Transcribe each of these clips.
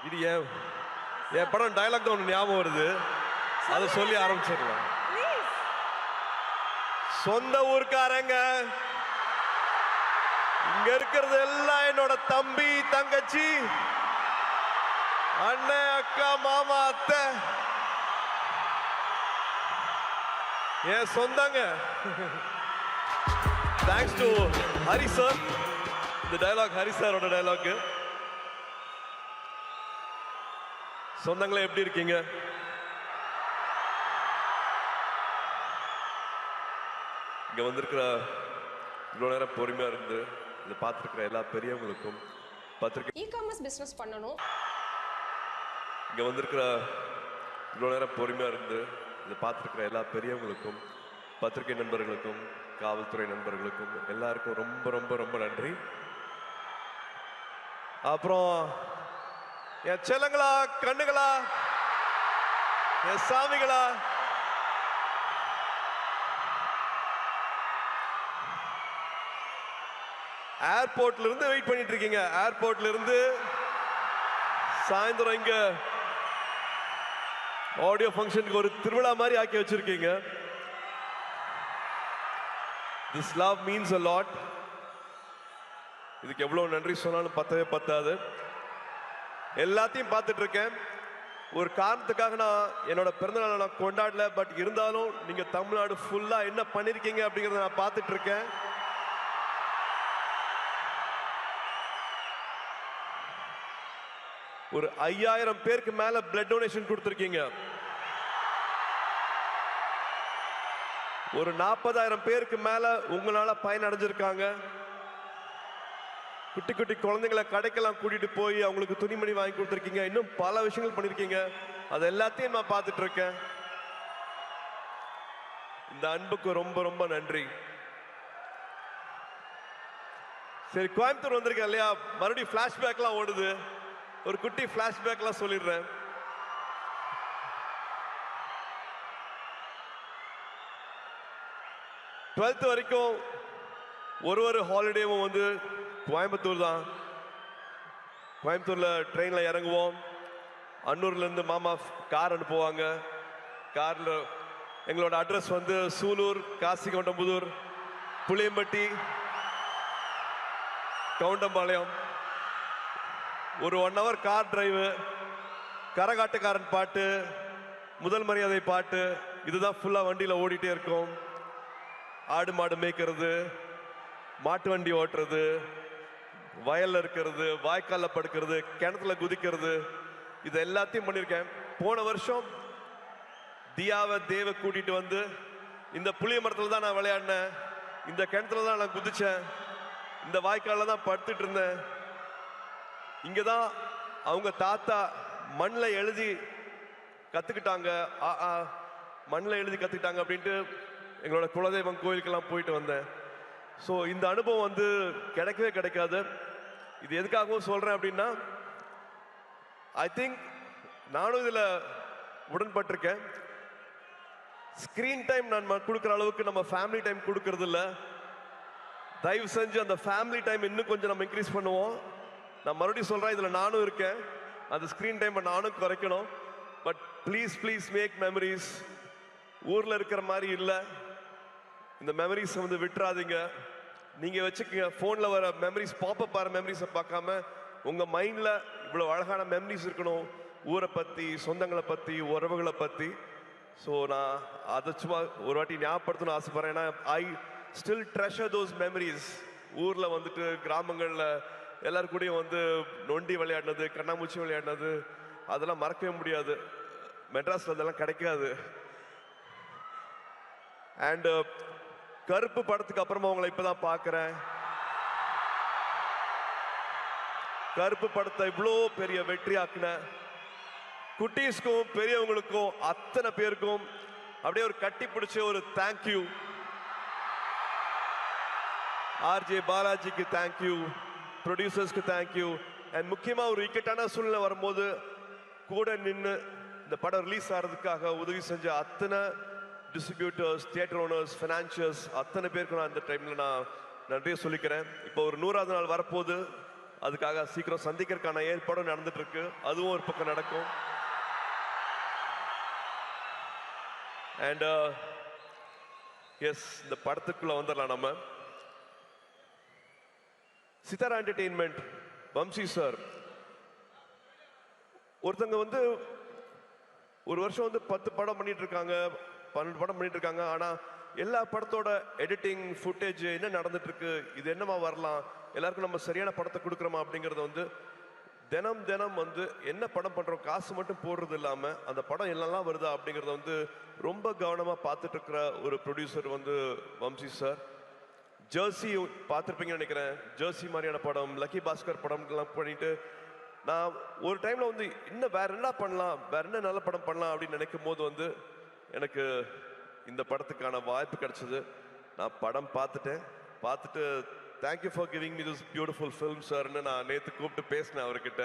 இது என் படம் டைலாக் தான் ஒன்று ஞாபகம் வருது, அதை சொல்லி ஆரம்பிச்சிடலாம். சொந்த ஊர்க்காரங்க இங்க இருக்கிறது எல்லாம் என்னோட தம்பி தங்கச்சி அண்ணன் அக்கா மாமா அத்தை என் சொந்தங்க. Thanks to Hari sir. இந்த டயலாக் ஹரி சாரோட டயலாக். சொந்தங்களே எப்படி இருக்கீங்க? இங்க வந்திருக்கிற இவ்வளவு நேரம் பொறுமையா இருந்து இதை பார்த்துருக்கிற எல்லா பெரியவங்களுக்கும் பத்திரிக்கை இ-காமர்ஸ் பிசினஸ் பண்ணணும். இங்க வந்திருக்கிற இவ்வளவு நேரம் பொறுமையா இருந்து இதை பார்த்துருக்கிற எல்லா பெரியவங்களுக்கும் பத்திரிகை நண்பர்களுக்கும் காவல்துறை நண்பர்களுக்கும் எல்லாருக்கும் ரொம்ப ரொம்ப ரொம்ப நன்றி. அப்புறம் என் செல்லங்களா, கண்ணுகளா, என் சாமிகளா, ஏர்போர்ட்ல இருந்து வெயிட் பண்ணிட்டு இருக்கீங்க. ஏர்போர்ட்ல இருந்து சாயந்தரம் இங்க ஆடியோ ஃபங்க்ஷனுக்கு ஒரு திருவிழா மாதிரி ஆக்கி வச்சிருக்கீங்க. This love means a lot. இதுக்கு எவ்வளவு நன்றி சொன்னாலும் பத்தவே பத்தாது. எல்லாத்தையும் பார்த்துட்டு இருக்கேன். ஒரு காரணத்துக்காக நான் என்னோட பிறந்தநாளை நான் கொண்டாடல, பட் இருந்தாலும் நீங்க தமிழ்நாடு ஃபுல்லா என்ன பண்ணிருக்கீங்க அப்படிங்கறத நான் பார்த்துட்டு இருக்கேன். ஒரு 5000 பேருக்கு மேல பிளட் டொனேஷன் கொடுத்திருக்கீங்க. ஒரு 40,000 பேருக்கு மேல உங்களால பயன் அடைஞ்சிருக்காங்க. குட்டி குட்டி குழந்தைங்களை கடைக்கெல்லாம் கூட்டிட்டு போய் அவங்களுக்கு துணிமணி வாங்கி கொடுத்துருக்கீங்க. இன்னும் பல விஷயங்கள் பண்ணிருக்கீங்க. அது எல்லாத்தையும் நான் பார்த்துட்டு இருக்கேன். இந்த அன்புக்கு ரொம்ப ரொம்ப நன்றி. சரி, கோயம்புத்தூர் வந்திருக்கேன் இல்லையா, மறுபடியும் பிளாஷ்பேக்லாம் ஓடுது. ஒரு குட்டி பிளாஷ்பேக்லாம் சொல்லிடுறேன். டுவெல்த் வரைக்கும் ஒரு ஹாலிடேவும் வந்து கோயம்புத்தூர் தான். கோயம்புத்தூர்ல ட்ரெயின்ல இறங்குவோம். அன்னூர்ல இருந்து மாமா கார் அனுப்புவாங்க. கார்ல எங்களோட அட்ரஸ் வந்து சூலூர், காசிகவுண்டம்புதூர், புளியம்பட்டி, கவுண்டம்பாளையம். ஒரு 1 hour கார் டிரைவு, கரகாட்டுக்காரன் பாட்டு, முதல் மரியாதை பாட்டு, இதுதான் ஃபுல்லா வண்டியில ஓடிட்டே இருக்கும். ஆடு மாடு மேய்க்கிறது, மாட்டு வண்டி ஓட்டுறது, வயல்ல இருக்கிறது, வாய்க்கால்ல படுக்கிறது, கிணத்துல குதிக்கிறது, இது எல்லாத்தையும் பண்ணியிருக்கேன். போன வருஷம் தியாவை தேவ கூட்டிட்டு வந்து இந்த புளிய மரத்துல தான் நான் விளையாடினேன், இந்த கிணத்துல தான் நான் குதிச்சேன், இந்த வாய்க்கால்ல தான் படுத்துட்டு இருந்தேன். இங்கதான் அவங்க தாத்தா மண்ணில் எழுதி கத்துக்கிட்டாங்க, மண்ணில் எழுதி கத்துக்கிட்டாங்க அப்படின்ட்டு எங்களோட குலதெய்வம் கோயிலுக்கெல்லாம் போயிட்டு வந்தேன். ஸோ இந்த அனுபவம் வந்து கிடைக்கவே கிடைக்காது. இது எதுக்காகவும் சொல்றேன் அப்படின்னா, ஐ திங்க் நானும் இதுல உடன்பட்டிருக்கேன். ஸ்கிரீன் டைம் நான் கொடுக்குற அளவுக்கு நம்ம ஃபேமிலி டைம் கொடுக்கறது இல்லை. தயவு செஞ்சு அந்த ஃபேமிலி டைம் இன்னும் கொஞ்சம் நம்ம இன்க்ரீஸ் பண்ணுவோம். நான் மறுபடியும் சொல்றேன், இதுல நானும் இருக்கேன். அந்த ஸ்கிரீன் டைம் நானும் குறைக்கணும். But please please make memories. ஊர்ல இருக்கிற மாதிரி இல்லை, இந்த மெமரிஸ் வந்து விட்டுறாதீங்க. நீங்க வச்சுக்கோங்க. போன்ல வர மெமரிஸ், பாப்பப் வர மெமரிஸை பார்க்காம உங்க மைண்ட்ல இவ்வளவு அழகான மெமரிஸ் இருக்கணும், ஊரை பத்தி, சொந்தங்களை பத்தி, உறவுகளை பத்தி. ஸோ நான் அதை சும்மா ஒரு வாட்டி ஞாபகப்படுத்தணும்னு ஆசைப்படுறேன். ஏன்னா I still treasure those memories. ஊர்ல வந்துட்டு கிராமங்கள்ல எல்லாரும் கூடயும் வந்து நொண்டி விளையாடினது, கண்ணாமூச்சி விளையாடினது, அதெல்லாம் மறக்கவே முடியாது. மெட்ராஸ்ல அதெல்லாம் கிடைக்காது. அண்ட் கருப்பு படத்துக்கு அப்புறமா உங்களை இப்பதான் பார்க்கிறேன். கருப்பு படத்தை இவ்வளோ பெரிய வெற்றி ஆக்குன குட்டீஸ்க்கும் பெரியவங்களுக்கும் அத்தனை பேருக்கும் அப்படியே ஒரு கட்டி பிடிச்ச ஒரு தேங்க்யூ. ஆர்ஜே பாலாஜிக்கு தேங்க்யூ, ப்ரொடியூசர்ஸ்க்கு தேங்க்யூ. அண்ட் முக்கியமா ஒரு இக்கட்டான சூழ்நிலை வரும்போது கூட நின்று இந்த படம் ரிலீஸ் ஆகிறதுக்காக உதவி செஞ்ச அத்தனை டிஸ்ட்ரிபியூட்டர்ஸ், தியேட்டர் ஓனர்ஸ், ஃபைனான்சியர்ஸ், அத்தனை பேருக்கு நான் இந்த டைம்ல நான் நன்றியை சொல்லிக்கிறேன். இப்போ ஒரு 100வது நாள் வரப்போகுது. அதுக்காக சீக்கிரம் சந்திக்கிறதுக்கான ஏற்பாடும் நடந்துட்டு இருக்கு. அதுவும் ஒரு பக்கம் நடக்கும். அண்ட் எஸ், இந்த படத்துக்குள்ள வந்துடலாம் நம்ம. சித்தாரா என்டர்டெயின்மெண்ட், வம்சி சார் ஒருத்தங்க வந்து ஒரு வருஷம் வந்து 10 படம் பண்ணிட்டு இருக்காங்க, 12 படம் பண்ணிட்டு இருக்காங்க. ஆனா எல்லா படத்தோட எடிட்டிங் ஃபுட்டேஜ் என்ன நடந்துட்டு இருக்கு, இது என்னமா வரலாம், எல்லாருக்கும் நம்ம சரியான படத்தை கொடுக்குறோமா அப்படிங்கறது வந்து தினம் தினம் வந்து என்ன படம் பண்றோம், காசு மட்டும் போடுறது இல்லாம அந்த படம் என்னெல்லாம் வருதா அப்படிங்கறத வந்து ரொம்ப கவனமா பார்த்துட்டு இருக்கிற ஒரு ப்ரொடியூசர் வந்து வம்சி சார். ஜெர்சி பார்த்துருப்பீங்கன்னு நினைக்கிறேன். ஜெர்சி மாதிரியான படம், லக்கி பாஸ்கர் படம் எல்லாம் பண்ணிட்டு நான் ஒரு டைம்ல வந்து இன்னும் வேற என்ன பண்ணலாம், வேற என்ன நல்ல படம் பண்ணலாம் அப்படின்னு நினைக்கும் போது வந்து எனக்கு இந்த படத்துக்கான வாய்ப்பு கிடைச்சது. நான் படம் பார்த்துட்டு thank you for giving me this beautiful film சார்னு நான் நேற்று கூப்பிட்டு பேசினேன் அவர்கிட்ட.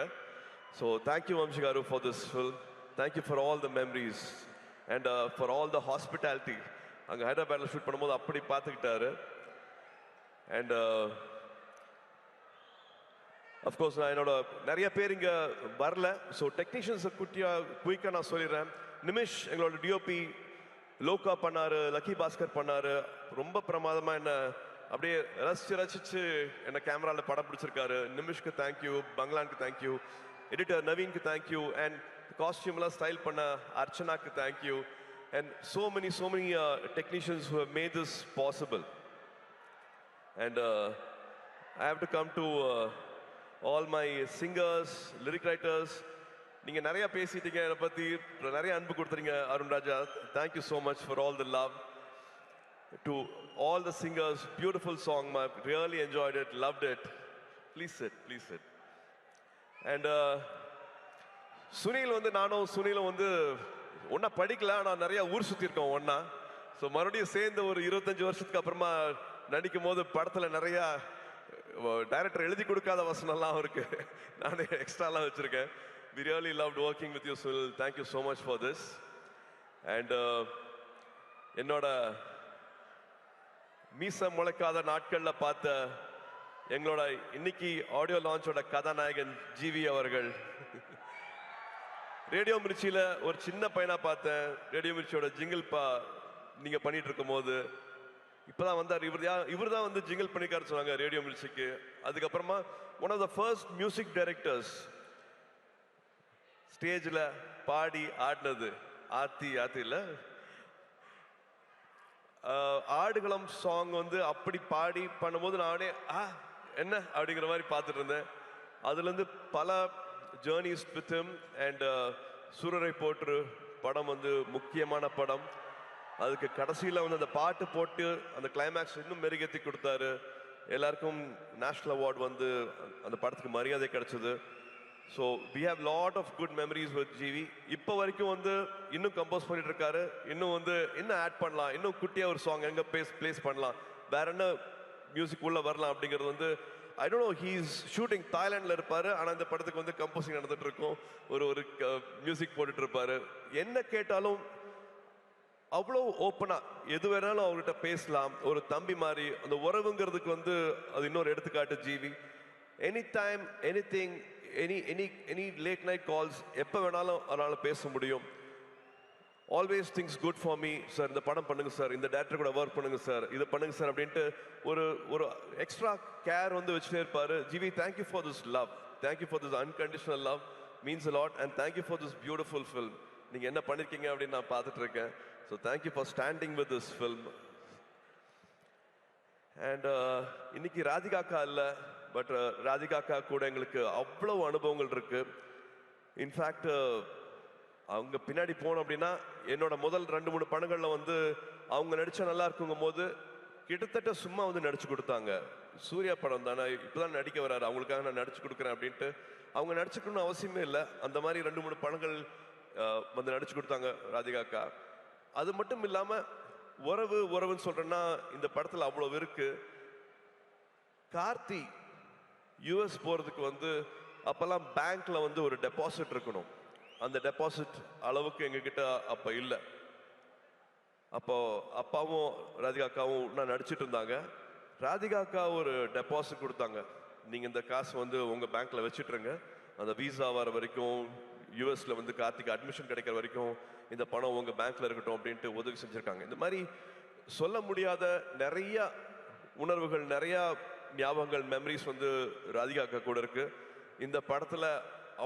So thank you Vamsi garu for this film. Thank you for all the memories and for all the hospitality. அங்கே ஹைதராபாத்தில் ஷூட் பண்ணும்போது அப்படி பார்த்துக்கிட்டாரு. அண்ட் அஃப்கோர்ஸ் நான் என்னோட நிறைய பேர் இங்கே வரல. ஸோ டெக்னீஷியன்ஸை குயிக்காக நான் சொல்லிடுறேன். நிமிஷ் எங்களோட டிஓபி லோகா பண்ணாரு, லக்கி பாஸ்கர் பண்ணாரு. ரொம்ப பிரமாதமாக என்ன அப்படியே ரசிச்சு என்ன கேமராவில் படம் பிடிச்சிருக்காரு. நிமிஷ்க்கு தேங்க்யூ, பங்களானுக்கு தேங்க்யூ, எடிட்டர் நவீனுக்கு தேங்க்யூ, அண்ட் காஸ்டியூம்லாம் ஸ்டைல் பண்ண அர்ச்சனாக்கு thank you, and so many technicians who have made this possible. And I have to come to all my singers, lyric writers. நீங்க நிறைய பேசிட்டீங்க, என்னை பத்தி நிறைய அன்பு கொடுத்துறீங்க. அருண் ராஜா, thank you so much for all the love. To all the singers, beautiful song, I really enjoyed it, loved it. Please sit. And Sunil வந்து நானும் சுனிலும் வந்து ஒன்னா படிக்கல, ஆனால் நிறைய ஊர் சுற்றி இருக்கோம் ஒன்னா. ஸோ மறுபடியும் சேர்ந்து ஒரு 25 வருஷத்துக்கு அப்புறமா நடிக்கும் போது படத்தில் நிறைய டைரக்டர் எழுதி கொடுக்காத வசனம்லாம் இருக்கு, நான் எக்ஸ்ட்ராலாம் வச்சிருக்கேன். We really loved working with you, Sunil. Thank you so much for this. And என்னோட மீச முளைக்காத நாட்கள்ல பார்த்த எங்களோட இன்னைக்கு ஆடியோ லான்ச்சோட கதாநாயகன் ஜிவி அவர்கள். ரேடியோ மிர்ச்சியில ஒரு சின்ன பையனா பார்த்தேன். ரேடியோ மிர்ச்சியோட ஜிங்கிள் நீங்க பண்ணிட்டு இருக்கும் போது இப்பதான் வந்தார். இவர் தான் வந்து ஜிங்கிள் பண்ணிக்காரு சொன்னாங்க ரேடியோ மிர்ச்சிக்கு. அதுக்கப்புறமா one of the first music directors ஸ்டேஜ்ல பாடி ஆடினது ஆத்தில ஆடுகளம் சாங் வந்து அப்படி பாடி பண்ணும்போது நானே என்ன அப்படிங்கிற மாதிரி பார்த்துட்டு இருந்தேன். அதுல இருந்து பல ஜேர்னிஸ் வித் ஹிம். அண்ட் சூரரை போற்று படம் வந்து முக்கியமான படம். அதுக்கு கடைசியில் வந்து அந்த பாட்டு போட்டு அந்த கிளைமேக்ஸ் இன்னும் மெருகேற்றி கொடுத்தாரு. எல்லாருக்கும் நேஷனல் அவார்டு வந்து அந்த படத்துக்கு மரியாதை கிடைச்சது. So we have lot of good memories with GV. இப்போ வரைக்கும் வந்து இன்னும் கம்போஸ் பண்ணிட்டு இருக்காரு. இன்னும் ஆட் பண்ணலாம், இன்னும் குட்டியாக ஒரு சாங் எங்கே பிளேஸ் பண்ணலாம், வேற என்ன மியூசிக் உள்ள வரலாம் அப்படிங்கிறது வந்து I don't know. He's shooting தாய்லாண்டில் இருப்பாரு, ஆனால் இந்த படத்துக்கு வந்து கம்போசிங் நடந்துட்டு இருக்கும். ஒரு மியூசிக் போட்டுட்டு இருப்பாரு. என்ன கேட்டாலும் அவ்வளோ ஓப்பனா எது வேணாலும் அவர்கிட்ட பேசலாம். ஒரு தம்பி மாதிரி அந்த உறவுங்கிறதுக்கு வந்து அது இன்னொரு எடுத்துக்காட்டு GV. Any time anything, any late night calls எப்போ வேணாலும் அதனால பேச முடியும். Always things good for me sir, இந்த படம் பண்ணுங்க சார், இந்த டேரக்டர் கூட ஒர்க் பண்ணுங்க சார், இதை பண்ணுங்க சார் அப்படின்ட்டு ஒரு எக்ஸ்ட்ரா கேர் வந்து வச்சுட்டே இருப்பாரு. GV, thank you for this love, thank you for this unconditional love, means a lot. And thank you for this beautiful film. நீங்கள் என்ன பண்ணியிருக்கீங்க அப்படின்னு நான் பார்த்துட்டு இருக்கேன். So thank you for standing with this film. And இன்னைக்கு ராதிகா அக்கா இல்லை, பட் ராதிகா அக்கா கூட எங்களுக்கு அவ்வளவு அனுபவங்கள் இருக்கு. இன்ஃபேக்ட் அவங்க பின்னாடி போனோம் அப்படின்னா என்னோட முதல் 2-3 படங்கள்ல வந்து அவங்க நடிச்சா நல்லா இருக்குங்கும் போது கிட்டத்தட்ட சும்மா வந்து நடிச்சு கொடுத்தாங்க. சூர்யா படம் தானே, இப்பதான் நடிக்க வராரு, அவங்களுக்காக நான் நடிச்சு கொடுக்குறேன் அப்படின்ட்டு அவங்க நடிச்சுக்கணும்னு அவசியமே இல்லை. அந்த மாதிரி 2-3 படங்கள் வந்து நடிச்சு கொடுத்தாங்க ராதிகா அக்கா. அது மட்டும் இல்லாம உறவுன்னு சொல்றேன்னா இந்த படத்துல அவ்வளவு இருக்கு. கார்த்தி யுஎஸ் போறதுக்கு வந்து அப்பெல்லாம் பேங்க்ல வந்து ஒரு டெபாசிட் இருக்கணும். அந்த டெபாசிட் அளவுக்கு எங்ககிட்ட அப்ப இல்லை. அப்போ அப்பாவும் ராதிகா அக்காவும் நான் நடிச்சிட்டு இருந்தாங்க. ராதிகா அக்கா ஒரு டெபாசிட் கொடுத்தாங்க நீங்கள் இந்த காசு வந்து உங்கள் பேங்க்கில் வச்சுட்ருங்க. அந்த விசா வர வரைக்கும், யூஎஸில் வந்து கார்த்திக் அட்மிஷன் கிடைக்கிற வரைக்கும் இந்த பணம் உங்கள் பேங்க்கில் இருக்கட்டும் அப்படின்ட்டு உதவி செஞ்சுருக்காங்க. இந்த மாதிரி சொல்ல முடியாத நிறைய உணர்வுகள், நிறையா ஞாபகங்கள், மெமரிஸ் வந்து ராதிகாக்கா கூட இருக்குது. இந்த படத்தில்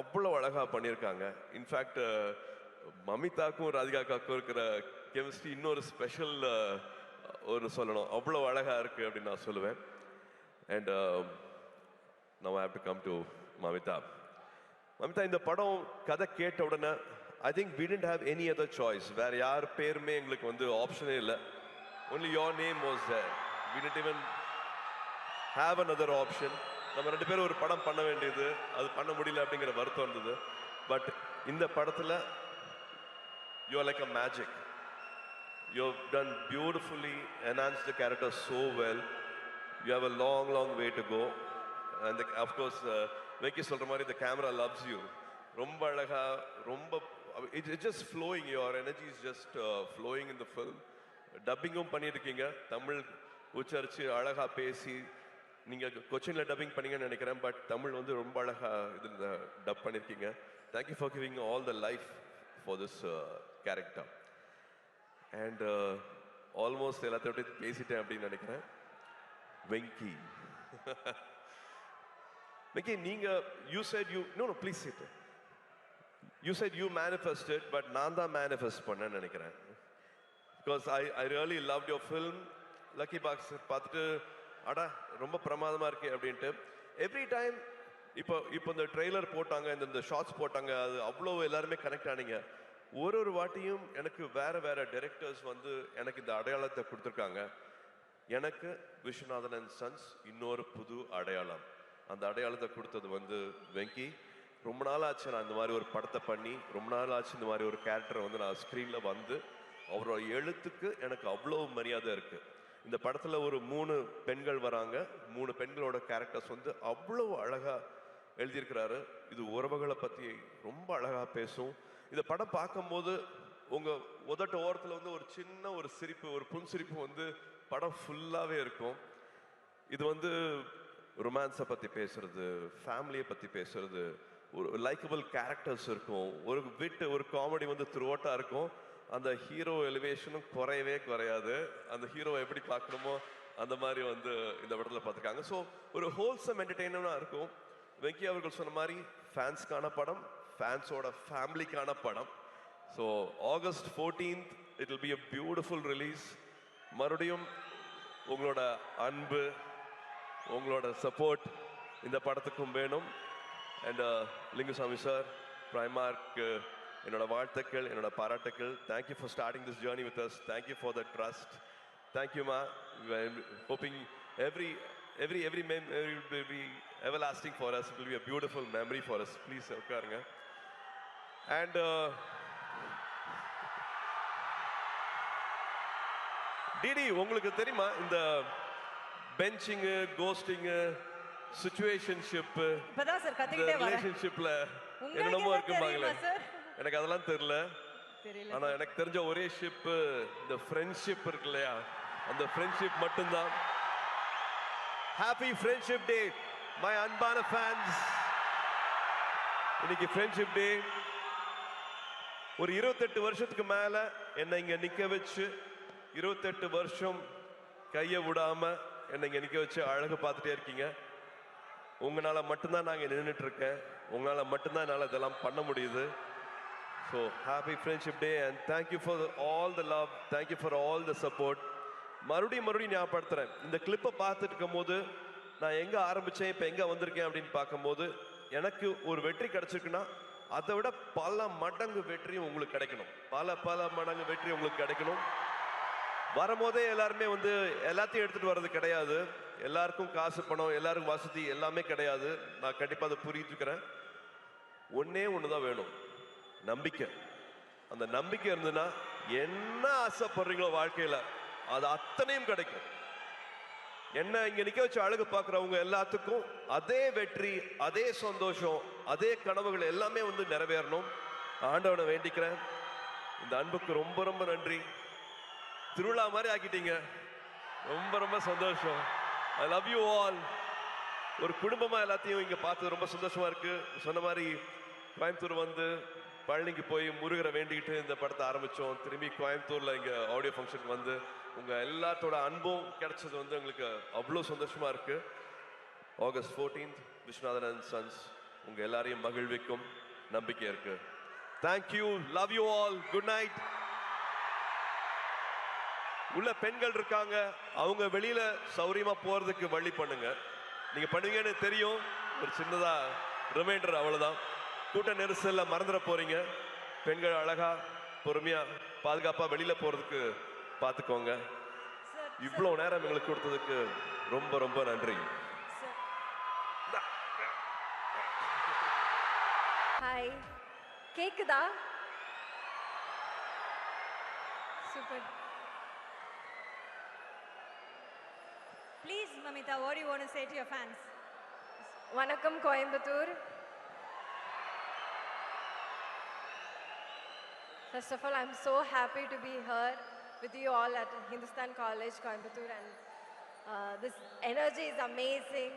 அவ்வளோ அழகாக பண்ணியிருக்காங்க. இன்ஃபேக்ட் மமிதாக்கும் ராதிகாக்காக்கும் இருக்கிற கெமிஸ்ட்ரி இன்னொரு ஸ்பெஷல் ஒரு சொல்லணும். அவ்வளோ அழகாக இருக்குது அப்படின்னு நான் சொல்லுவேன். And now I have to come to Mamita. Mamita, இந்த படம் கதை கேட்ட உடனே I think we didn't have any other choice. வேற யார் பேருமே எங்களுக்கு வந்து ஆப்ஷனே இல்லை. Only your name was there. We didn't even have another option. நம்ம ரெண்டு பேரும் ஒரு படம் பண்ண வேண்டியது, அது பண்ண முடியல அப்படிங்கிற வருத்தம் இருந்தது. பட் இந்த படத்தில் you are like a magic. You have done beautifully, enhanced the character so well. You have a long way to go. And of course, Venki சொல்ற மாதிரி the camera loves you. ரொம்ப அழகா, ரொம்ப it's just flowing. Your energy is just flowing in the film. டப்பிங்கும் பண்ணியிருக்கீங்க, தமிழ் உச்சரித்து அழகா பேசி. நீங்கள் கொச்சினில் டப்பிங் பண்ணீங்கன்னு நினைக்கிறேன், பட் தமிழ் வந்து ரொம்ப அழகா இதில் டப் பண்ணியிருக்கீங்க. Thank you for giving all the life for this character. And almost எல்லாத்தையும் அப்படியே பேசிட்டேன் அப்படின்னு நினைக்கிறேன். Venky, Venki, you said no, please sit. You said you manifested, but நான் தான் manifest பண்ணேன்னு நினைக்கிறேன். Because I really loved your film. Lucky Box பார்த்துட்டு அடா ரொம்ப பிரமாதமாக இருக்கே அப்படின்ட்டு. எவ்ரி டைம் இப்போ இந்த ட்ரெய்லர் போட்டாங்க, இந்த ஷார்ட்ஸ் போட்டாங்க, அது அவ்வளோ எல்லாருமே கனெக்ட் ஆனீங்க. ஒரு வாட்டியும் எனக்கு வேற டைரக்டர்ஸ் வந்து எனக்கு இந்த அடையாளத்தை கொடுத்துருக்காங்க. எனக்கு விஸ்வநாதன் அண்ட் சன்ஸ் இன்னொரு புது அடையாளம். அந்த அடையாளத்தை கொடுத்தது வந்து வெங்கி. ரொம்ப நாள் ஆச்சு நான் இந்த மாதிரி ஒரு படத்தை பண்ணி, ரொம்ப நாள் ஆச்சு இந்த மாதிரி ஒரு கேரக்டரை வந்து நான் ஸ்க்ரீனில் வந்து. அவரோட எழுத்துக்கு எனக்கு அவ்வளோ மரியாதை இருக்குது. இந்த படத்தில் ஒரு 3 பெண்கள் வராங்க. 3 பெண்களோட கேரக்டர்ஸ் வந்து அவ்வளோ அழகாக எழுதியிருக்கிறாரு. இது உறவுகளை பற்றி ரொம்ப அழகாக பேசும். இந்த படம் பார்க்கும்போது உங்கள் உதட்ட ஓரத்தில் வந்து ஒரு சின்ன ஒரு சிரிப்பு, ஒரு புன்சிரிப்பு வந்து படம் ஃபுல்லாகவே இருக்கும். இது வந்து ரொமான்ஸை பற்றி பேசுறது, ஃபேமிலியை பற்றி பேசுறது, ஒரு லைக்கபிள் கேரக்டர்ஸ் இருக்கும், ஒரு காமெடி வந்து த்ரூஅவுட்டாக இருக்கும். அந்த ஹீரோ எலிவேஷனும் குறையாது. அந்த ஹீரோவை எப்படி பார்க்கணுமோ அந்த மாதிரி வந்து இந்த படத்தில் பார்த்துருக்காங்க. ஸோ ஒரு ஹோல்சம் என்டர்டெயினராக இருக்கும். வெங்கி அவர்கள் சொன்ன மாதிரி ஃபேன்ஸ்க்கான படம், ஃபேன்ஸோட ஃபேமிலிக்கான படம். So August 14th it will be a beautiful release. மறுபடியும் உங்களோட அன்பு, உங்களோட சப்போர்ட் இந்த படத்துக்கும் வேணும். அண்ட் லிங்குசாமி சார், பிரைமார்க் என்னோட வாழ்த்துக்கள், என்னோட பாராட்டுக்கள். Thank you for starting this journey with us. Thank you for the trust. தேங்க்யூமா. Hoping every memory will be everlasting for us. It will be a beautiful memory for us. Please உட்காருங்க. And DD, உங்களுக்கு தெரியுமா இந்த பெஞ்சிங்கு, கோஸ்டிங்கு, situationship, இப்பதான் sir கத்திக்கிட்டே வரேன், ரிலேஷன்ஷிப்ல என்னென்னமோ இருக்குமாங்களே, எனக்கு அதெல்லாம் தெரியல. ஆனா எனக்கு தெரிஞ்ச ஒரே ஷிப் இந்த ஃப்ரெண்ட்ஷிப் இருக்கு இல்லையா, அந்த ஃப்ரெண்ட்ஷிப் மட்டும்தான். ஹாப்பி ஃப்ரெண்ட்ஷிப் டே மை அன்பான ஃபேன்ஸ். இன்னைக்கு ஃப்ரெண்ட்ஷிப் டே. ஒரு 28 வருஷத்துக்கு மேல என்னை இங்க நிக்க வச்சு, 28 வருஷம் கையை விடாம என்னை இங்க நிக்க வச்சு அழகு பார்த்துட்டே இருக்கீங்க. உங்களால மட்டும்தான் நாங்க நின்றுட்டு இருக்கேன். உங்களால மட்டும்தான் என்னால இதெல்லாம் பண்ண முடியுது. So happy friendship day and thank you for all the love, thank you for all the support. மறுபடியும் ஞாபகப்படுத்துறேன், இந்த கிளிப்பை பார்த்துட்டு இருக்கும் போது நான் எங்க ஆரம்பிச்சேன், இப்போ எங்க வந்திருக்கேன் அப்படின்னு பார்க்கும்போது, எனக்கு ஒரு வெற்றி கிடைச்சிருக்குன்னா அதை விட பல மடங்கு வெற்றியும் உங்களுக்கு கிடைக்கணும். பல மடங்கு வெற்றி உங்களுக்கு கிடைக்கணும். வரும்போதே எல்லாருமே வந்து எல்லாத்தையும் எடுத்துட்டு வர்றது கிடையாது. எல்லாருக்கும் காசு, பணம், எல்லாருக்கும் வசதி எல்லாமே கிடையாது. நான் கண்டிப்பா அதை புரிஞ்சுக்கிறேன். ஒன்னே ஒண்ணுதான் வேணும், நம்பிக்கை. அந்த நம்பிக்கை இருந்ததுன்னா என்ன ஆசைப்படுறீங்களோ வாழ்க்கையில அது அத்தனையும் கிடைக்கும். என்ன இங்க நிக்க வச்சு அழகு பார்க்குறவங்க எல்லாத்துக்கும் அதே வெற்றி, அதே சந்தோஷம், அதே கனவுகள் எல்லாமே வந்து நிறைவேறணும். ஆண்டவனை வேண்டிக்கிறேன். இந்த அன்புக்கு ரொம்ப ரொம்ப நன்றி. திருவிழா மாதிரி ஆக்கிட்டீங்க. ரொம்ப ரொம்ப சந்தோஷம். I love you all. ஒரு குடும்பமா எல்லாத்தையும் இங்க பார்த்து ரொம்ப சந்தோஷமா இருக்கு. சொன்ன மாதிரி கோயம்புத்தூர் வந்து பழனிக்கு போய் முருகரை வேண்டிக்கிட்டு இந்த படத்தை ஆரம்பிச்சோம். திரும்பி கோயம்புத்தூர்ல இங்க ஆடியோ ஃபங்க்ஷனுக்கு வந்து உங்க எல்லாத்தோட அன்பும் கிடைச்சது வந்து எங்களுக்கு அவ்வளோ சந்தோஷமா இருக்கு. August 14th Viswanathan and sons உங்க எல்லாரையும் மகிழ்விக்கும் நம்பிக்கை இருக்கு. Thank you, love you all, good night. உள்ள பெண்கள் இருக்காங்க, அவங்க வெளியில சௌரியமா போறதுக்கு வழி பண்ணுங்க. நீங்க பண்ணுவீங்கன்னு தெரியும். ஒரு சின்னதா ரிமைண்டர், அவ்வளவுதான். கூட்ட நெரிசல்ல மறந்துட போறீங்க. பெண்கள் அழகா பொறுமையா பாதுகாப்பா வெளியில போறதுக்கு பார்த்துக்கோங்க. இவ்வளவு நேரம் எங்களுக்கு கொடுத்ததுக்கு ரொம்ப ரொம்ப நன்றி. ஹாய், கேக்குதா? Super. Please, Mamita, what do you want to say to your fans? வணக்கம் Coimbatore. First of all, I'm so happy to be here with you all at Hindustan College, Coimbatore, and this energy is amazing.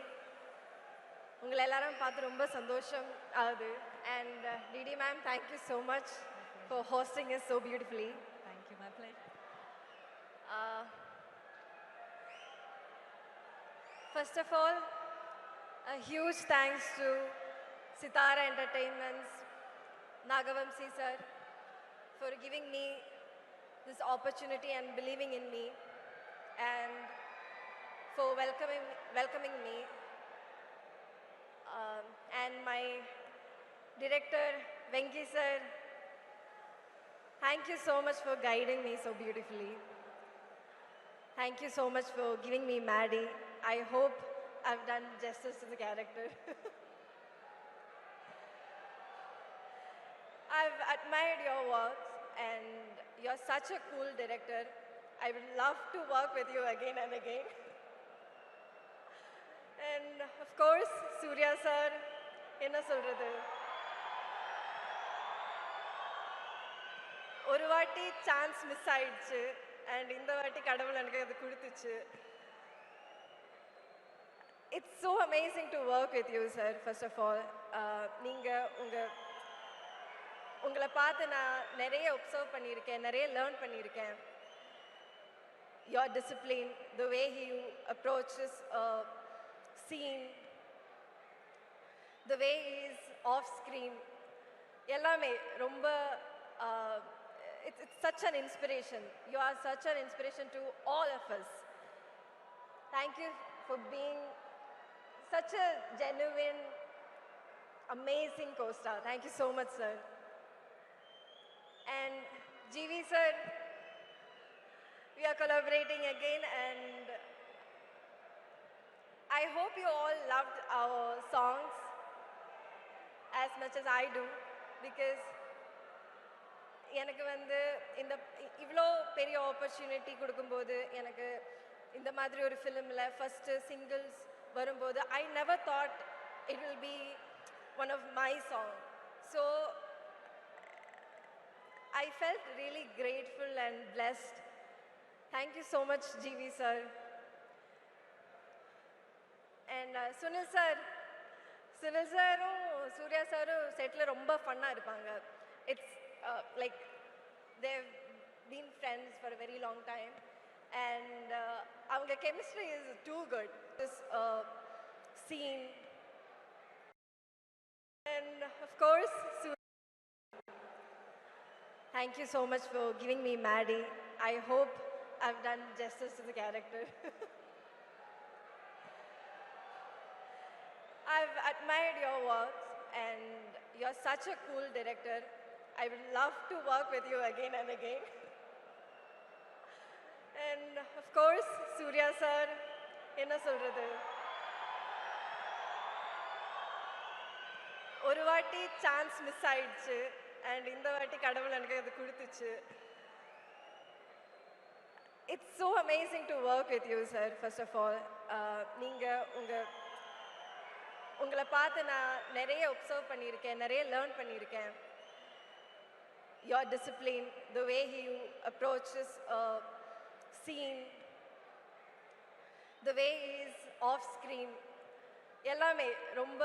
உங்களை எல்லாரும் பார்த்து ரொம்ப சந்தோஷம் ஆகுது. And Didi ma'am, thank you so much for hosting us so beautifully. Thank you, my pleasure. First of all, a huge thanks to Sitara Entertainments, Nagavamsi sir, for giving me this opportunity and believing in me, and for welcoming me. And my director, Venki sir, thank you so much for guiding me so beautifully. Thank you so much for giving me Maddie. I hope I've done justice to the character. I've admired your works and you're such a cool director. I would love to work with you again and again. And of course, Surya sir, enna solradhu. ஒரு வாட்டி chance miss ஆயிடுச்சு and இந்த வாட்டி கடவுள் எனக்கு அது கொடுத்துச்சு. It's so amazing to work with you, sir. First of all, நீங்க உங்களை பார்த்து நான் நிறைய observe பண்ணியிருக்கேன், நிறைய learn பண்ணியிருக்கேன். Your discipline, the way you approaches a scene, the way he is off screen, எல்லாமே ரொம்ப it's such an inspiration. You are such an inspiration to all of us. Thank you for being such a genuine, amazing co-star. Thank you so much, sir. And GV sir, we are collaborating again, and I hope you all loved our songs as much as I do, because எனக்கு வந்து இந்த இவ்வளோ பெரிய opportunity கொடுக்கும்போது, எனக்கு இந்த மாதிரி ஒரு ஃபிலிமில் ஃபஸ்ட்டு சிங்கிள்ஸ் வரும்போது I never thought it will be one of my songs. So I felt really grateful and blessed. Thank you so much, GV sir. And Sunil சாரும் சூர்யா சாரும் செட்டில் ரொம்ப ஃபன்னாக இருப்பாங்க. It's like they've been friends for a very long time, and our chemistry is too good. This scene, and of course, thank you so much for giving me Maddie. I hope I've done justice to the character. I've admired your works and you're such a cool director. I would love to work with you again and again. And of course, Surya sir, enna solradhu. ஒரு வாட்டி chance miss ஆயிடுச்சு and இந்த வாட்டி கடவுள் எனக்கு அது கொடுத்துச்சு. It's so amazing to work with you, sir. First of all, நீங்க உங்களை பார்த்து நான் நிறைய observe பண்ணியிருக்கேன், நிறைய learn பண்ணியிருக்கேன். Your discipline, the way you approaches a scene, the way he is off screen, எல்லாமே ரொம்ப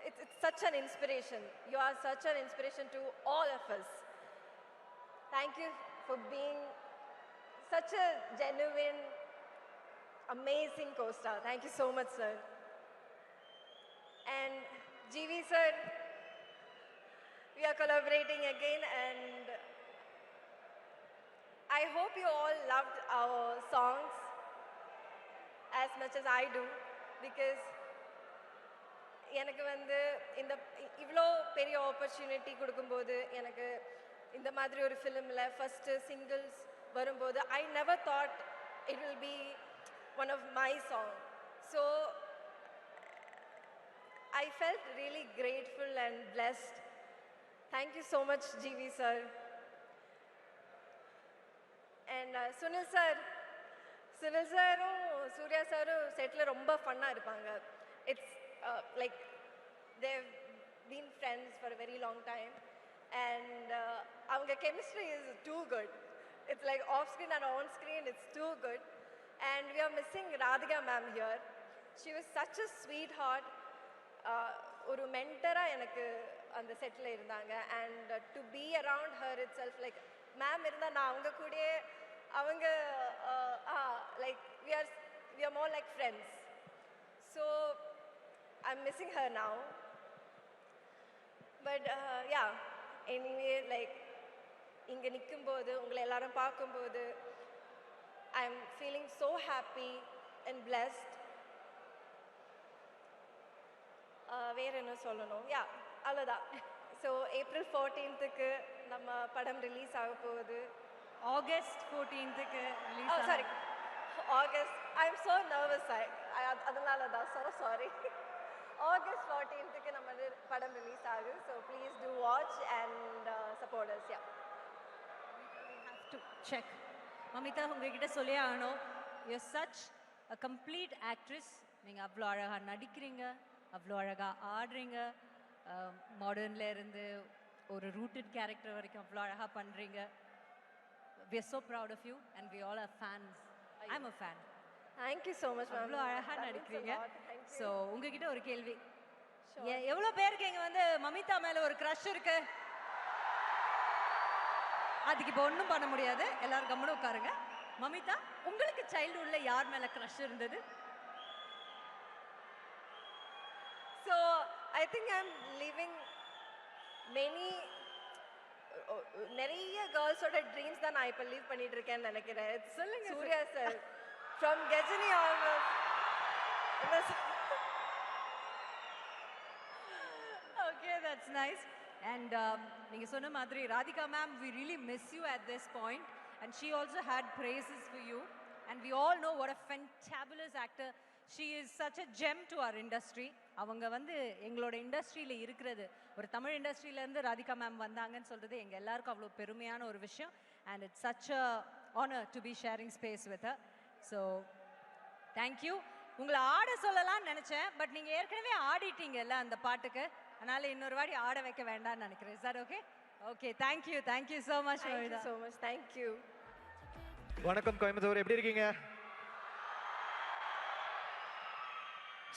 it's such an inspiration. You are such an inspiration to all of us. Thank you for being such a genuine, amazing co-star. Thank you so much, sir. And GV sir, we are collaborating again, and I hope you all loved our songs as much as I do, because எனக்கு வந்து இந்த இவ்வளோ பெரிய opportunity கொடுக்கும்போது எனக்கு இந்த மாதிரி ஒரு ஃபிலிமில் ஃபஸ்ட்டு சிங்கிள்ஸ் வரும்போது I never thought it will be one of my song. So I felt really grateful and blessed. Thank you so much, GV sir. And Sunil sir, Surya sir setல ரொம்ப ஃபன்னா இருப்பாங்க. It's like they've been friends for a very long time, and அவங்க chemistry is too good. It's like off screen and on screen, it's too good. And we are missing Radhika ma'am here. She was such a sweetheart. ஒரு மென்டராக எனக்கு அந்த செட்டில் இருந்தாங்க. And to be around her itself, like ma'am இருந்தால் நான் அவங்க கூடயே அவங்க like we are more like friends. So I am missing her now. But yeah, anyway like இங்கே நிற்கும்போது உங்களை எல்லாரும் பார்க்கும்போது I am feeling so happy and blessed. வேறு என்ன சொல்லணும்? யா, அவ்வளோதான். ஸோ April 14th நம்ம படம் ரிலீஸ் ஆக போகுது. August 14th release sorry, August. I am so nervous. அதனால தான் ஸோ சாரி. August 14th நம்ம படம் ரிலீஸ் ஆகுது. So please do watch and support us. Yeah, have to check. Mamitha, உங்ககிட்ட சொல்லியே ஆகணும், you're such a complete actress. நீங்கள் அவ்வளோ அழகாக நடிக்கிறீங்க, அவ்வளோ அழகாக ஆடுறீங்க, மாடர்னில் இருந்து ஒரு ரூட்டட் கேரக்டர் வரைக்கும் அவ்வளோ அழகாக பண்ணுறீங்க. We are so proud of you and we all are fans. I'm a fan. Thank you so much, ma'am. அவ்வளோ அழகாக நடிக்கிறீங்க. Thank you. ஸோ உங்ககிட்ட ஒரு கேள்வி, எவ்வளோ பேருக்கு இங்கே வந்து மமிதா மேலே ஒரு க்ரஷ் இருக்கு? அதுக்கு இப்போ ஒன்றும் பண்ண முடியாது, எல்லாரும் கம்முன்னு உட்காருங்க. மமிதா, உங்களுக்கு சைல்ட்ஹுட்ல யார் மேலே க்ரஷ் இருந்தது? So I think I'm living many நிறைய கேர்ள்ஸோட ட்ரீம்ஸ் தான் நான் இப்போ லீவ் பண்ணிட்டு இருக்கேன்னு நினைக்கிறேன். சொல்லுங்க Suriya sir, from Ghajini okay, that's nice. And நீங்கள் சொன்ன மாதிரி Radhika ma'am, we really miss you at this point, and she also had praises for you, and we all know what a fantabulous actor she is. Such a gem to our industry. அவங்க வந்து எங்களோட இண்டஸ்ட்ரியில் இருக்கிறது, ஒரு Tamil இண்டஸ்ட்ரியிலேருந்து Radhika ma'am வந்தாங்கன்னு சொல்கிறது எங்கள் எல்லாருக்கும் அவ்வளோ பெருமையான ஒரு விஷயம். And it's such a honour to be sharing space with her. So thank you. உங்களை ஆட சொல்லலாம்னு நினச்சேன், பட் நீங்கள் ஏற்கனவே ஆடிட்டீங்கல்ல அந்த பாட்டுக்கு, அதனால் இன்னொரு வாட்டி ஆட வைக்க வேண்டாம்னு நினைக்கிறேன். Sir okay? Okay, thank you. Thank you so much. So much. Thank you. வணக்கம் கோயம்புத்தூர், எப்படி இருக்கீங்க?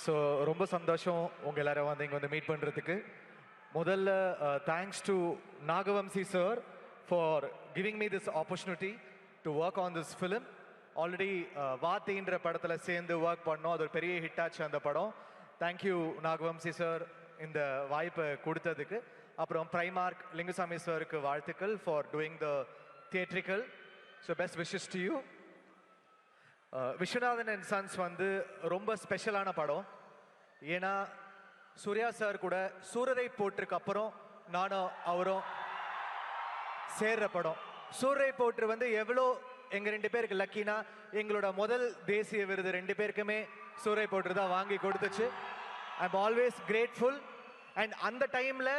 ஸோ ரொம்ப சந்தோஷம் உங்கள் எல்லாரும் வந்து இங்கே வந்து மீட் பண்ணுறதுக்கு. முதல்ல thanks to Nagavamsi sir for giving me this opportunity to work on this film. Already வாத்தின்ற படத்தில் சேர்ந்து ஒர்க் பண்ணோம், அது ஒரு பெரிய ஹிட் ஆச்சு அந்த படம். தேங்க்யூ நாகவம்சி சார் இந்த வாய்ப்பை கொடுத்ததுக்கு. அப்புறம் பிரைமார்க் லிங்குசாமி சாருக்கு வாழ்த்துக்கள் for doing the theatrical. So best wishes to you. Viswanathan and sons வந்து ரொம்ப ஸ்பெஷலான படம். ஏன்னா சூர்யா சார் கூட சூரரை போற்றுக்கு அப்புறம் நானும் அவரும் சேர்ற படம். சூரரை போற்று வந்து எவ்வளோ எங்கள் ரெண்டு பேருக்கு லக்கினா, எங்களோட முதல் தேசிய விருது ரெண்டு பேருக்குமே சூரரை போற்று தான் வாங்கி கொடுத்துச்சு. ஐ எம் ஆல்வேஸ் கிரேட்ஃபுல். அண்ட் அந்த டைமில்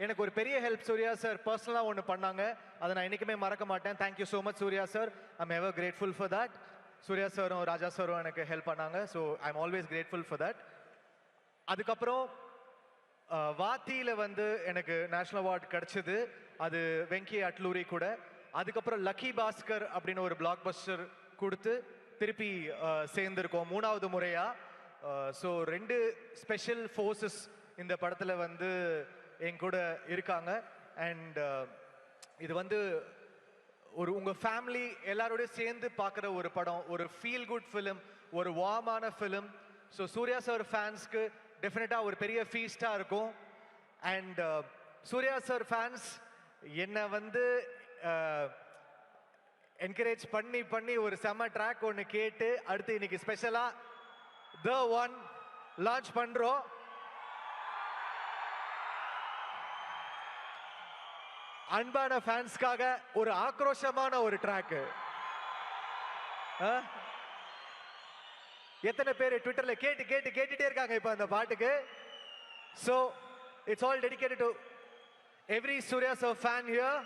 எனக்கு ஒரு பெரிய ஹெல்ப் சூர்யா சார் பர்சனலாக ஒன்று பண்ணாங்க, அதை நான் என்றைக்குமே மறக்க மாட்டேன். Thank you so much Surya sir. I am ever grateful for that. Surya சாரும் ராஜா சாரும் எனக்கு ஹெல்ப் பண்ணாங்க. So I am always grateful for that. அதுக்கப்புறம் வாத்தியில் வந்து எனக்கு நேஷ்னல் அவார்ட் கிடச்சிது, அது வெங்கி அட்லூரி கூட. அதுக்கப்புறம் லக்கி பாஸ்கர் அப்படின்னு ஒரு பிளாக் பஸ்டர் கொடுத்து திருப்பி சேர்ந்துருக்கோம் 3வது முறையாக. ஸோ 2 ஸ்பெஷல் ஃபோர்ஸஸ் இந்த படத்தில் வந்து என் கூட இருக்காங்க. அண்ட் இது வந்து ஒரு உங்கள் ஃபேமிலி எல்லாரோடய சேர்ந்து பார்க்குற ஒரு படம், ஒரு ஃபீல் குட் ஃபிலிம், ஒரு வார்மான ஃபிலிம். ஸோ சூர்யா சார் ஃபேன்ஸ்க்கு டெஃபினட்டாக ஒரு பெரிய ஃபீஸ்டாக இருக்கும். அண்ட் சூர்யா சார் ஃபேன்ஸ் என்னை வந்து என்கரேஜ் பண்ணி பண்ணி ஒரு செம்ம ட்ராக் ஒன்று கேட்டு அடுத்து இன்னைக்கு ஸ்பெஷலாக த ஒன் லான்ச் பண்ணுறோம். அன்பான ஃபேன்ஸ்க்காக ஒரு ஆக்ரோஷமான ஒரு ட்ராக்கு. எத்தனை பேர் ட்விட்டர்ல கேட்டுட்டே இருக்காங்க இப்ப அந்த பாட்டுக்கு. So it's all dedicated to every Surya sir fan here.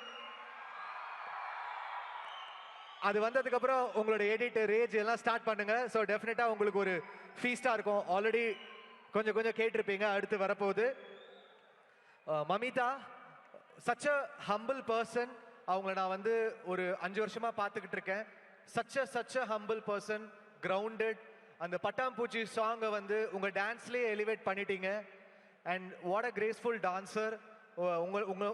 அது வந்ததுக்கு அப்புறம் உங்களோட எடிட் ரேஜ் எல்லாம் ஸ்டார்ட் பண்ணுங்க. ஸோ டெஃபினட்டா உங்களுக்கு ஒரு ஃபீஸ்டா இருக்கும். ஆல்ரெடி கொஞ்சம் கேட்டிருப்பீங்க, அடுத்து வரப்போகுது. Mamitha such a humble person. அவங்கள நான் வந்து ஒரு 5 வருஷமா பார்த்துக்கிட்டு இருக்கேன். Such a humble person, grounded. அந்த பட்டாம்பூச்சி சாங்கை வந்து உங்க டான்ஸ்லயே எலிவேட் பண்ணிட்டீங்க. And what a graceful dancer.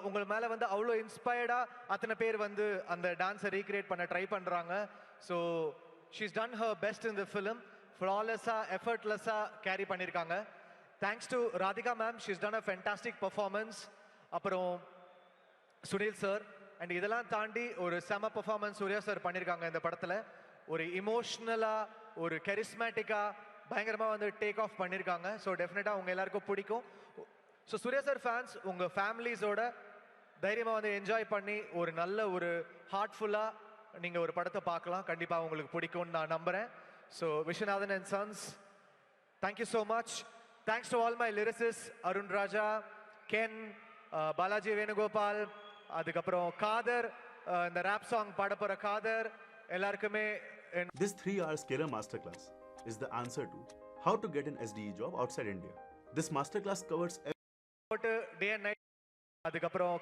உங்கள் மேலே வந்து அவ்வளோ இன்ஸ்பயர்டாக அத்தனை பேர் வந்து அந்த டான்ஸை ரீக்ரியேட் பண்ண ட்ரை பண்ணுறாங்க. So she's done her best in the film. ஃப்ளாலெஸ்ஸாக எஃபர்ட்லெஸ்ஸாக கேரி பண்ணியிருக்காங்க. Thanks to Radhika ma'am, she's done a fantastic performance. அப்புறம் சுனில் சார். அண்ட் இதெல்லாம் தாண்டி ஒரு செம பர்ஃபார்மன்ஸ் சூர்யா சார் பண்ணியிருக்காங்க இந்த படத்தில். ஒரு இமோஷ்னலாக, ஒரு கெரிஸ்மேட்டிக்காக பயங்கரமாக வந்து டேக் ஆஃப் பண்ணியிருக்காங்க. ஸோ டெஃபினட்டாக உங்கள் எல்லாருக்கும் பிடிக்கும். ஸோ சூர்யா சார் ஃபேன்ஸ் உங்கள் ஃபேமிலிஸோட தைரியமாக வந்து என்ஜாய் பண்ணி ஒரு நல்ல ஒரு ஹார்ட்ஃபுல்லாக நீங்கள் ஒரு படத்தை பார்க்கலாம். கண்டிப்பாக உங்களுக்கு பிடிக்கும்னு நான் நம்புகிறேன். So Viswanathan and sons, thank you so much. Thanks to all my lyricists, Arun Raja, Ken, Balaji Venugopal, அதுக்கப்புறம் காதர், இந்த ரேப் சாங் பாட போகிற காதர், எல்லாருக்குமே. This 3-hour Scalar Masterclass is the answer to how to get an SDE job outside India. This masterclass covers day and night. அதுக்கப்புறம்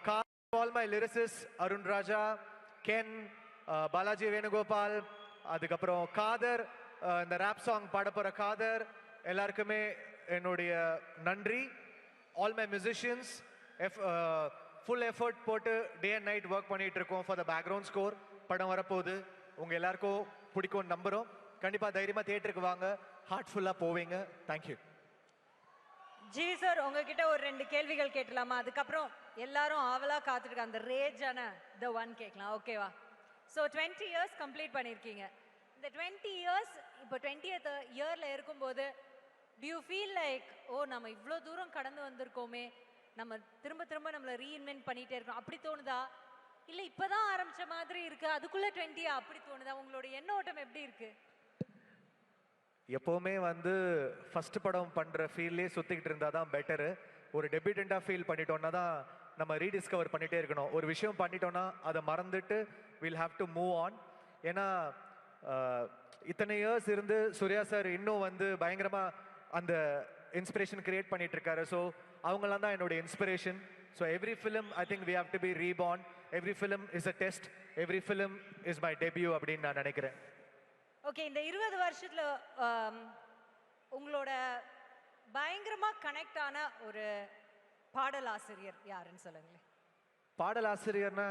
all my lyricists, Arun Raja, Ken, Balaji Venugopal, அதுக்கப்புறம் காதர், இந்த rap song பாட போகிற காதர், எல்லாருக்குமே என்னுடைய நன்றி. All my musicians full effort போட்டு டே and night work பண்ணிட்டு இருக்கோம் ஃபார் த பேக்ரவுண்ட் ஸ்கோர். படம் வரப்போகுது, உங்கள் எல்லாருக்கும் பிடிக்கும்னு நம்புகிறோம். கண்டிப்பாக தைரியமாக தியேட்டருக்கு வாங்க, ஹார்ட்ஃபுல்லாக போவீங்க. தேங்க்யூ. ஜி சார், உங்ககிட்ட ஒரு 2 கேள்விகள் கேட்டலாமா? அதுக்கப்புறம் எல்லாரும் ஆவலா காத்துட்டு அந்த ரேஜான த ஒன் கேட்கலாம், ஓகேவா? ஸோ 20 இயர்ஸ் கம்ப்ளீட் பண்ணியிருக்கீங்க. இந்த 20 இயர்ஸ் இப்போ 20th இயரில் இருக்கும்போது do you feel like ஓ நம்ம இவ்வளோ தூரம் கடந்து வந்திருக்கோமே, நம்ம திரும்ப நம்மளை ரீஇன்வென்ட் பண்ணிகிட்டே இருக்கோம், அப்படி தோணுதா? இல்லை இப்போ தான் ஆரம்பித்த மாதிரி இருக்கு, அதுக்குள்ளே 20 அப்படி தோணுதா? உங்களோட எண்ணோட்டம் எப்படி இருக்கு? எப்போவுமே வந்து ஃபஸ்ட் படம் பண்ணுற ஃபீல்லே சுற்றிக்கிட்டு இருந்தால் தான் பெட்டரு. ஒரு டெபியூட்டண்ட்டாக ஃபீல் பண்ணிட்டோன்னா தான் நம்ம ரீடிஸ்கவர் பண்ணிகிட்டே இருக்கணும். ஒரு விஷயம் பண்ணிட்டோன்னா அதை மறந்துட்டு will have to move on. ஏன்னா இத்தனை இயர்ஸ் இருந்து சூர்யா சார் இன்னும் வந்து பயங்கரமாக அந்த இன்ஸ்பிரேஷன் கிரியேட் பண்ணிட்டு இருக்காரு. ஸோ அவங்களாம் தான் என்னோட inspiration. So every film I think we have to be reborn. Every film is a test. Every film is my debut அப்படின்னு நான் நினைக்கிறேன். ஓகே, இந்த 20 வருஷத்துல உங்களோட பயங்கரமா கனெக்ட் ஆன ஒரு பாடலாசிரியர் யாருன்னு சொல்லுங்களேன். பாடலாசிரியர்னா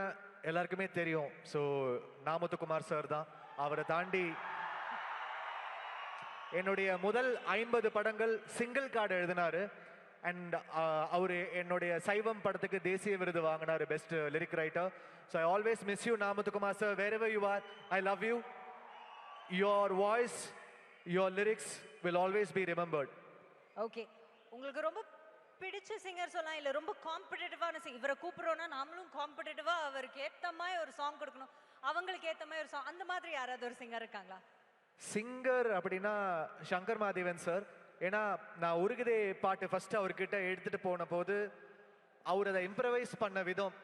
எல்லாருக்குமே தெரியும். ஸோ நாமுத்துக்குமார் சார் தான். அவரை தாண்டி என்னுடைய முதல் 50 படங்கள் சிங்கிள் கார்டு எழுதினாரு. அண்ட் அவர் என்னுடைய சைவம் படத்துக்கு தேசிய விருது வாங்கினார், best lyric writer. So I always miss you Na Muthukumar sir. wherever you are, I love you. Your voice, your lyrics will always be remembered. Okay, உங்களுக்கு ரொம்ப பிடிச்ச சிங்கர் சொல்லலாம், இல்லை ரொம்ப காம்படிட்டிவான இவரை கூப்பிடுறோன்னா நாமளும் காம்படிட்டிவாக அவருக்கு ஏற்ற மாதிரி ஒரு சாங் கொடுக்கணும், அவங்களுக்கு ஏற்ற மாதிரி ஒரு சாங், அந்த மாதிரி யாராவது ஒரு சிங்கர் இருக்காங்களா? சிங்கர் அப்படின்னா சங்கர் மாதேவன் சார். ஏன்னா நான் உருகுதே பாட்டு ஃபர்ஸ்ட் அவர்கிட்ட எடுத்துட்டு போன போது அவர் அதை இம்ப்ரவைஸ் பண்ண விதம்,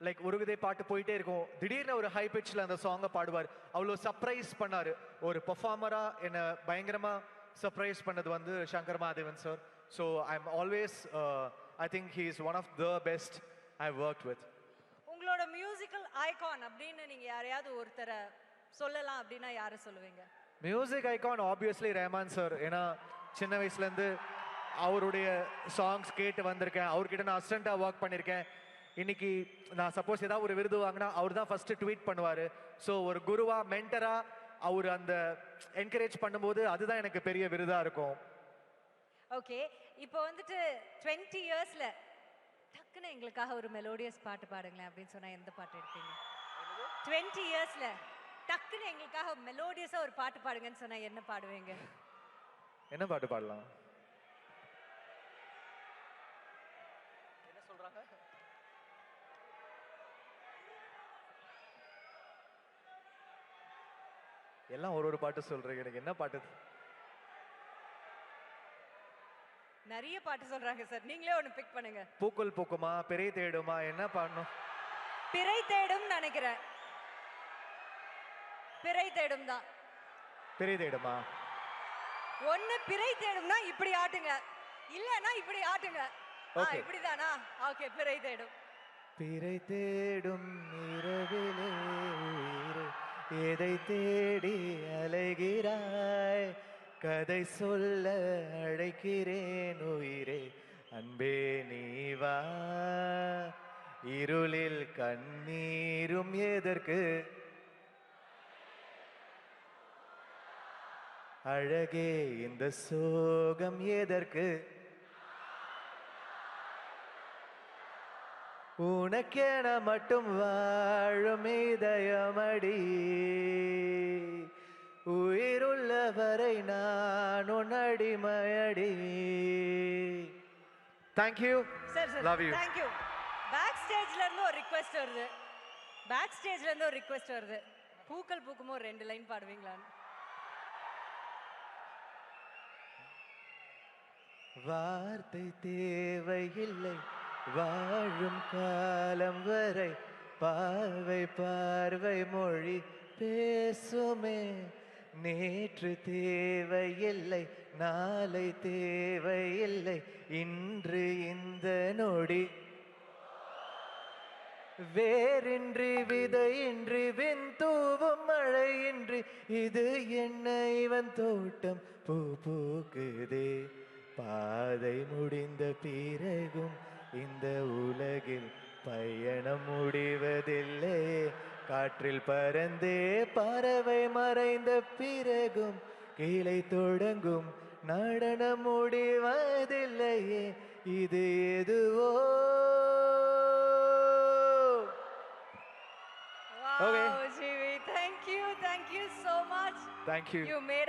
லைக் உருகுதே பாட்டு போயிட்டே இருக்கும், திடீர்னு ஒரு ஹை பிட்ச்ல அந்த சாங்கை பாடுவார். அவ்வளோ சர்ப்ரைஸ் பண்ணாரு. ஒரு பெர்ஃபார்மரா என்னை பயங்கரமா சர்ப்ரைஸ் பண்ணது வந்து Shankar Mahadevan sir. So I am always I think he is one of the best I work with. உங்களோட மியூசிக்கல் ஐகான் அப்படின்னு நீங்க யாரையாவது ஒருத்தரை சொல்லலாம் அப்படின்னா யாரை சொல்லுவீங்க? Music icon obviously Rahman sir. ஏன்னா சின்ன வயசுலேருந்து அவருடைய சாங்ஸ் கேட்டு வந்திருக்கேன். அவர்கிட்ட நான் அசிஸ்டண்ட்டாக ஒர்க் பண்ணியிருக்கேன். இன்னைக்கு நான் சப்போஸ் ஏதாவது ஒரு விருது வாங்கினா அவர் தான் ஃபஸ்ட்டு ட்வீட் பண்ணுவார். ஸோ ஒரு குருவா மென்டரா அவர் அந்த என்கரேஜ் பண்ணும்போது அதுதான் எனக்கு பெரிய விருதாக இருக்கும். ஓகே, இப்போ வந்துட்டு 20 இயர்ஸ்ல டக்குன்னு எங்களுக்காக ஒரு மெலோடியஸ் பாட்டு பாடுங்களேன் அப்படின்னு சொன்னா எந்த பாட்டு எடுப்பீங்க? 20 இயர்ஸ்ல டக்குன்னு எங்களுக்காக மெலோடியஸா ஒரு பாட்டு பாடுங்கன்னு சொன்னா என்ன பாடுவீங்க? என்ன பாட்டு பாடலாம்? எல்லாம் ஒரு பாட்டு சொல்றீங்க, எனக்கு என்ன பாட்டு? நிறைய பாட்டு சொல்றாங்க சார், நீங்களே ஒன்னு பிக் பண்ணுங்க. பூக்கள் பூக்குமா, பிறை தேடுமா, என்ன பாடணும்? பிறை தேடும் நினைக்கிறேன். பிறை தேடும் தான். பிறை தேடுமா? ஒன்னு பிறை தேடும்னா இப்படி ஆட்டுங்க, இல்லனா இப்படி ஆட்டுங்க. Okay. இப்படிதானா? ஓகே, பிறை தேடும். பிறை தேடும் இரவிலே உயிரே, எதை தேடி அலைகிறாய்? கதை சொல்ல அழைக்கிறேன் உயிரே, அன்பே நீ வா. இருளில் கண்ணீரும் எதற்கு? அழகே இந்த சோகம் எதற்கு? உனக்கென மட்டும் வாழும் இதயமடி, உயிருள்ள வரை நான் உன் அடிமையடி. Thank you. Sir sir, love you. Thank you. Back ஸ்டேஜ்ல இருந்து ஒரு ரிக்வெஸ்ட் வருது. பேக் ஸ்டேஜ்ல இருந்து ஒரு ரிக்வெஸ்ட் வருது. பூக்கள் பூக்குமோ 2 லைன் பாடுவீங்களான்னு? வார்த்தை தேவையில்லை வாழும் காலம் வரை, பார்வை பார்வை மொழி பேசுமே. நேற்று தேவையில்லை நாளை தேவையில்லை, இன்று இந்த நொடி. வேரின்றி விதையின்றி விண்தூவும் மழையின்றி, இது என்ன இவன் தோட்டம் பூ பூக்குதே. பாதை முடிந்த பிறகும் இந்த உலகில் பயணம் முடிவதில்லை. காற்றில் பறந்தே பறவை மறைந்த பிறகும் கீழே தொடங்கும் நடனம் முடிவதில்லையே. இது எதுவோ. Wow, Okay. Jeevi, thank you so much. Thank you. You made